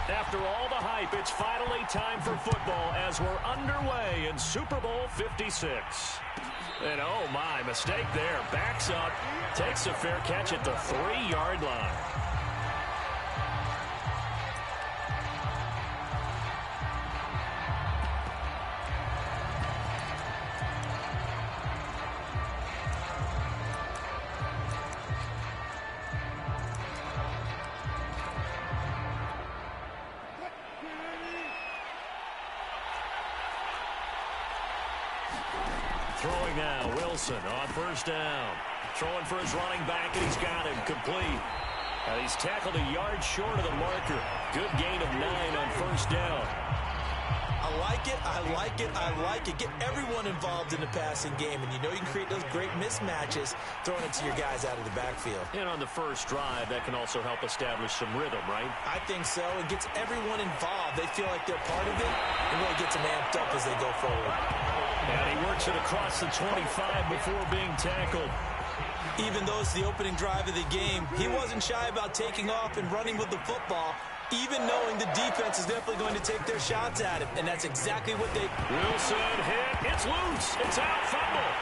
After all the hype, it's finally time for football as we're underway in Super Bowl 56. And oh my, mistake there. Backs up, takes a fair catch at the 3-yard line. Throwing now, Wilson on first down. Throwing for his running back, and he's got him complete. And he's tackled a yard short of the marker. Good gain of 9 on first down. I like it, I like it, I like it. Get everyone involved in the passing game, and you know you can create those great mismatches throwing it to your guys out of the backfield. And on the first drive, that can also help establish some rhythm, right? I think so. It gets everyone involved. They feel like they're part of it, and really gets them amped up as they go forward. And he works it across the 25 before being tackled. Even though it's the opening drive of the game, he wasn't shy about taking off and running with the football, even knowing the defense is definitely going to take their shots at him. And that's exactly what they... Wilson hit. It's loose. It's out. Fumble.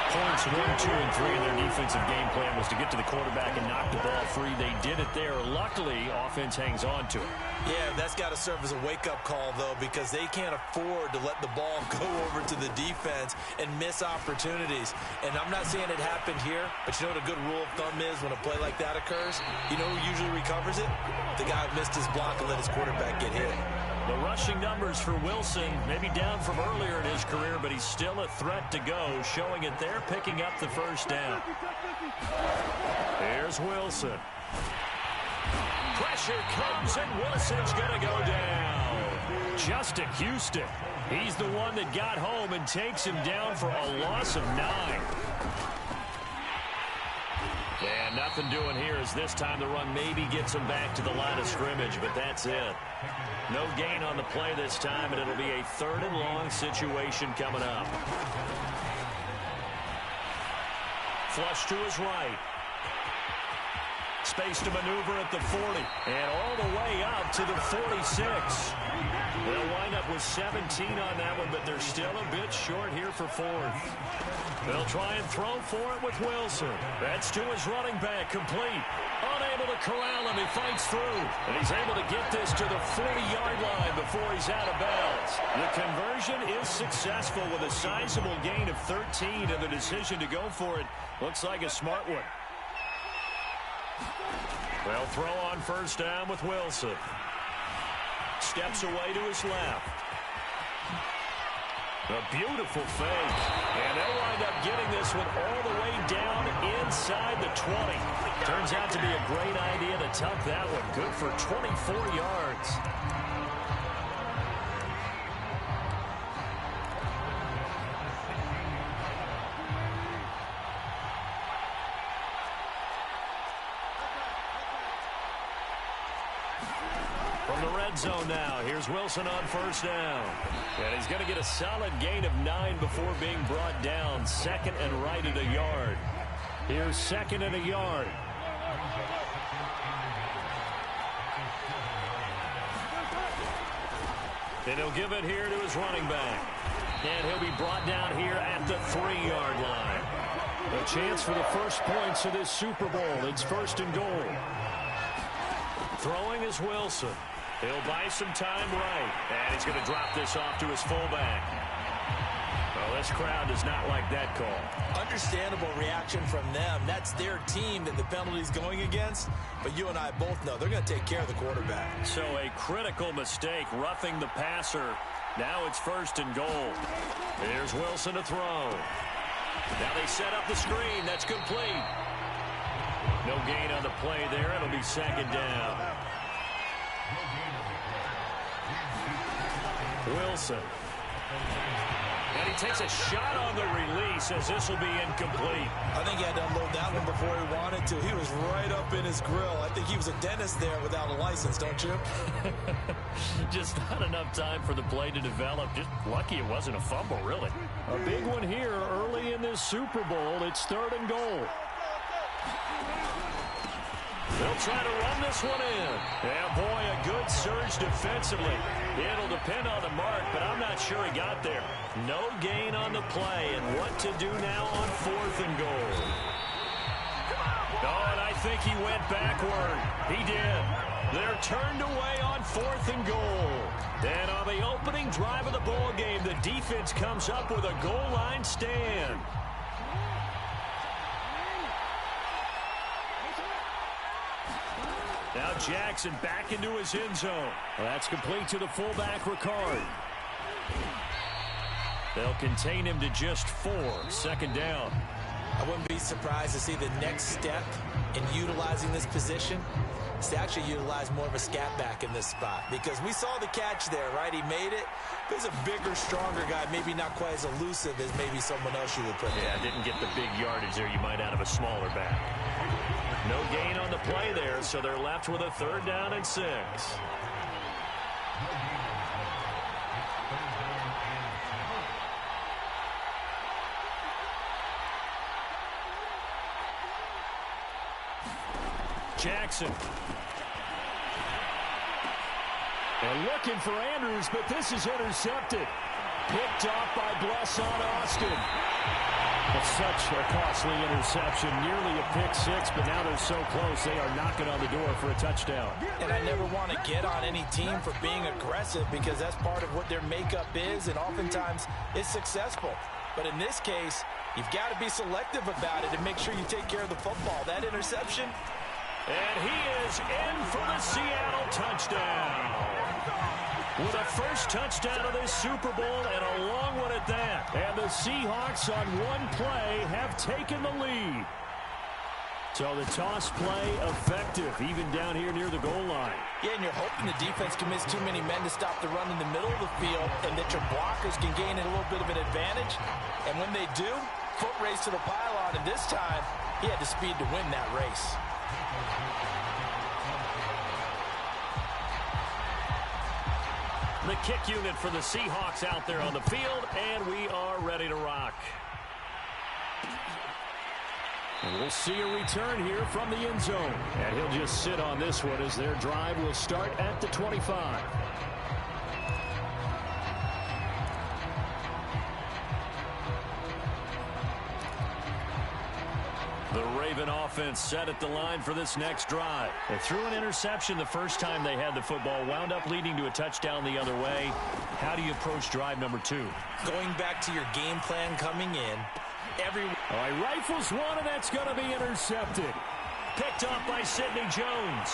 Points 1, 2, and 3 in their defensive game plan was to get to the quarterback and knock the ball free. They did it there. Luckily, offense hangs on to it. Yeah, that's got to serve as a wake-up call, though, because they can't afford to let the ball go over to the defense and miss opportunities. And I'm not saying it happened here, but you know what a good rule of thumb is when a play like that occurs? You know who usually recovers it? The guy who missed his block and let his quarterback get hit. The rushing numbers for Wilson, maybe down from earlier in his career, but he's still a threat to go, showing it there, picking up the first down. Here's Wilson. Pressure comes, and Wilson's going to go down. Justin Houston, he's the one that got home and takes him down for a loss of 9. And nothing doing here as this time the run maybe gets him back to the line of scrimmage, but that's it. No gain on the play this time, and it'll be a 3rd and long situation coming up. Flush to his right. Space to maneuver at the 40. And all the way up to the 46. They'll wind up with 17 on that one, but they're still a bit short here for 4th. They'll try and throw for it with Wilson. That's to his running back, complete. Unable to corral him, he fights through. And he's able to get this to the 40-yard line before he's out of bounds. The conversion is successful with a sizable gain of 13, and the decision to go for it looks like a smart one. They'll throw on first down with Wilson. Steps away to his left. A beautiful fake. And they'll wind up getting this one all the way down inside the 20. Turns out to be a great idea to tuck that one. Good for 24 yards. From the red zone now, here's Wilson on first down. And he's going to get a solid gain of 9 before being brought down. 2nd and right at a yard. Here's 2nd and a yard. And he'll give it here to his running back. And he'll be brought down here at the 3-yard line. A chance for the first points of this Super Bowl. It's 1st and goal. Throwing is Wilson. He'll buy some time right. And he's going to drop this off to his fullback. Well, this crowd does not like that call. Understandable reaction from them. That's their team that the penalty's going against. But you and I both know they're going to take care of the quarterback. So a critical mistake, roughing the passer. Now it's 1st and goal. Here's Wilson to throw. Now they set up the screen. That's complete. No gain on the play there. It'll be 2nd down. Wilson. And he takes a shot on the release as this will be incomplete. I think he had to unload that one before he wanted to. He was right up in his grill. I think he was a dentist there without a license, don't you? Just not enough time for the play to develop. Just lucky it wasn't a fumble, really. A big one here early in this Super Bowl. It's 3rd and goal. They'll try to run this one in. Yeah, boy, a good surge defensively. It'll depend on the mark, but I'm not sure he got there. No gain on the play, and what to do now on 4th and goal. Oh, and I think he went backward. He did. They're turned away on 4th and goal. And on the opening drive of the ball game, the defense comes up with a goal line stand. Now Jackson back into his end zone. Well, that's complete to the fullback, Ricard. They'll contain him to just 4. 2nd down. I wouldn't be surprised to see the next step in utilizing this position is to actually utilize more of a scat back in this spot, because we saw the catch there, right? He made it. There's a bigger, stronger guy, maybe not quite as elusive as maybe someone else you would put there. Yeah, didn't get the big yardage there you might out of a smaller back. No gain on the play there, so they're left with a 3rd down and 6. Jackson. And looking for Andrews, but this is intercepted. Picked off by Blesson Austin. It's such a costly interception, nearly a pick-6, but now they're so close they are knocking on the door for a touchdown. And I never want to get on any team for being aggressive, because that's part of what their makeup is, and oftentimes it's successful. But in this case, you've got to be selective about it and make sure you take care of the football. That interception. And he is in for the Seattle touchdown. With a first touchdown of this Super Bowl, and a long one at that. And the Seahawks on one play have taken the lead. So the toss play effective, even down here near the goal line. Yeah, and you're hoping the defense commits too many men to stop the run in the middle of the field, and that your blockers can gain a little bit of an advantage. And when they do, foot race to the pylon, and this time, he had the speed to win that race. The kick unit for the Seahawks out there on the field, and we are ready to rock. And we'll see a return here from the end zone. And he'll just sit on this one as their drive will start at the 25. The Raven offense set at the line for this next drive. They threw an interception the first time they had the football, wound up leading to a touchdown the other way. How do you approach drive number 2? Going back to your game plan coming in. All right, rifles one, and that's going to be intercepted. Picked off by Sidney Jones.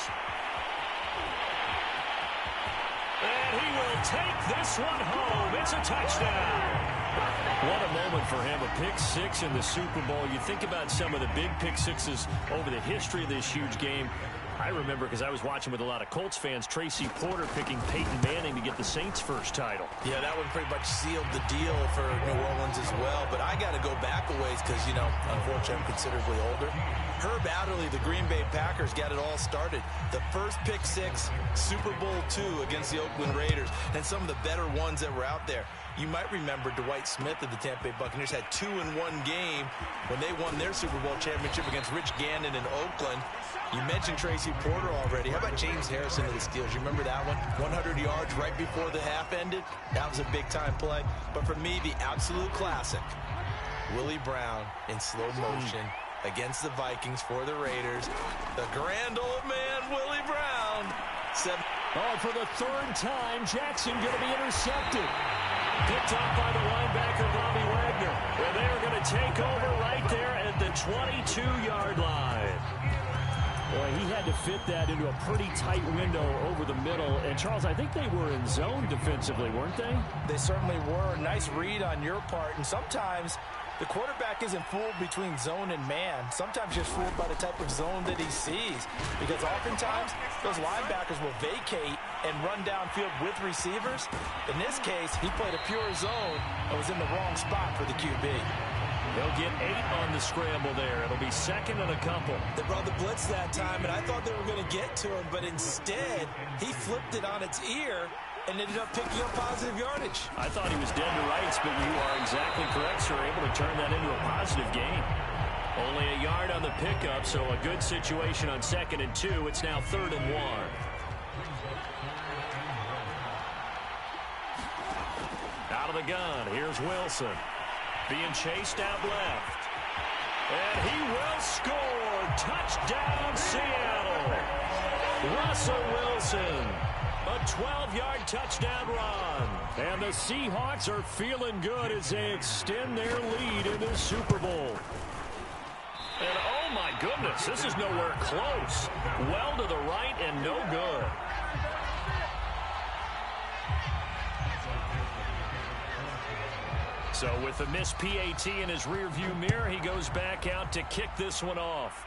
And he will take this one home. It's a touchdown. What a moment for him, a pick-6 in the Super Bowl. You think about some of the big pick-6s over the history of this huge game. I remember, because I was watching with a lot of Colts fans, Tracy Porter picking Peyton Manning to get the Saints' first title. Yeah, that one pretty much sealed the deal for New Orleans as well. But I got to go back a ways because, you know, unfortunately I'm considerably older. Herb Adderley, the Green Bay Packers, got it all started. The first pick-6, Super Bowl II against the Oakland Raiders, and some of the better ones that were out there. You might remember Dwight Smith of the Tampa Bay Buccaneers had 2-in-1 game when they won their Super Bowl championship against Rich Gannon in Oakland. You mentioned Tracy Porter already. How about James Harrison of the Steelers? You remember that one? 100 yards right before the half ended. That was a big-time play. But for me, the absolute classic, Willie Brown in slow motion against the Vikings for the Raiders. The grand old man, Willie Brown. Oh, for the 3rd time, Jackson going to be intercepted. Picked up by the linebacker, Bobby Wagner. Well, they are going to take over right there at the 22-yard line. Boy, he had to fit that into a pretty tight window over the middle. And, Charles, I think they were in zone defensively, weren't they? They certainly were. Nice read on your part. And sometimes the quarterback isn't fooled between zone and man. Sometimes just fooled by the type of zone that he sees. Because oftentimes, those linebackers will vacate and run downfield with receivers. In this case, he played a pure zone and was in the wrong spot for the QB. They'll get 8 on the scramble there. It'll be 2nd and a couple. They brought the blitz that time, and I thought they were going to get to him, but instead, he flipped it on its ear and ended up picking up positive yardage. I thought he was dead to rights, but you are exactly correct, sir. Able to turn that into a positive gain. Only a yard on the pickup, so a good situation on 2nd and 2. It's now 3rd and 1. Out of the gun, here's Wilson. Being chased out left. And he will score. Touchdown, Seattle. Russell Wilson. A 12-yard touchdown run. And the Seahawks are feeling good as they extend their lead in the Super Bowl. And oh my goodness, this is nowhere close. Well to the right and no good. So with the missed PAT in his rearview mirror, he goes back out to kick this one off.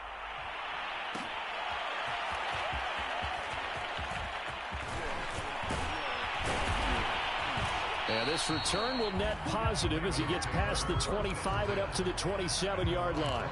And this return will net positive as he gets past the 25 and up to the 27-yard line.